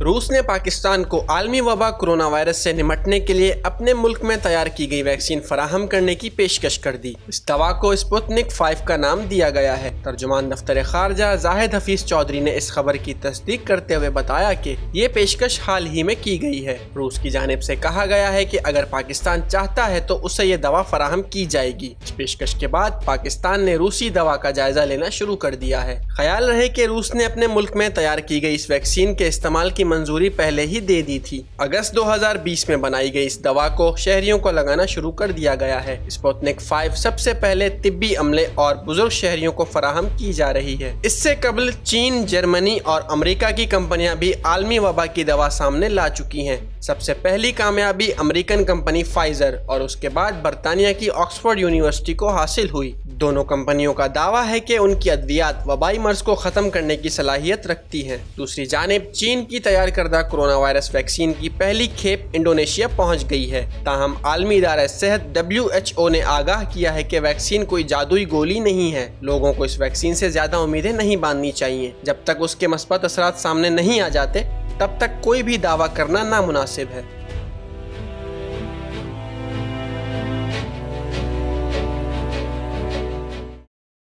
रूस ने पाकिस्तान को आलमी वबा कोरोना वायरस से निपटने के लिए अपने मुल्क में तैयार की गई वैक्सीन फराहम करने की पेशकश कर दी। इस दवा को स्पुतनिक 5 का नाम दिया गया है। तर्जुमान दफ्तर खारजा जाहिद हफीज चौधरी ने इस खबर की तस्दीक करते हुए बताया कि ये पेशकश हाल ही में की गई है। रूस की जानिब से कहा गया है कि अगर पाकिस्तान चाहता है तो उसे ये दवा फराहम की जाएगी। इस पेशकश के बाद पाकिस्तान ने रूसी दवा का जायजा लेना शुरू कर दिया है। ख्याल रहे कि रूस ने अपने मुल्क में तैयार की गई इस वैक्सीन के इस्तेमाल की मंजूरी पहले ही दे दी थी। अगस्त 2020 में बनाई गई इस दवा को शहरियों को लगाना शुरू कर दिया गया है। स्पुतनिक 5 सबसे पहले तिब्बी अमले और बुजुर्ग शहरियों को फराहम की जा रही है। इससे कबल चीन, जर्मनी और अमेरिका की कंपनियां भी आलमी वबा की दवा सामने ला चुकी हैं। सबसे पहली कामयाबी अमेरिकन कंपनी फाइजर और उसके बाद बरतानिया की ऑक्सफोर्ड यूनिवर्सिटी को हासिल हुई। दोनों कंपनियों का दावा है कि उनकी अद्वियात वबाई मर्ज को खत्म करने की सलाहियत रखती हैं। दूसरी जानिब चीन की तैयार करदा कोरोना वायरस वैक्सीन की पहली खेप इंडोनेशिया पहुंच गई है। ताहम आलमी इदारा सेहत WHO ने आगाह किया है कि वैक्सीन कोई जादुई गोली नहीं है। लोगों को इस वैक्सीन से ज्यादा उम्मीदें नहीं बांधनी चाहिए। जब तक उसके मस्बत असरात सामने नहीं आ जाते तब तक कोई भी दावा करना नामुनासिब है।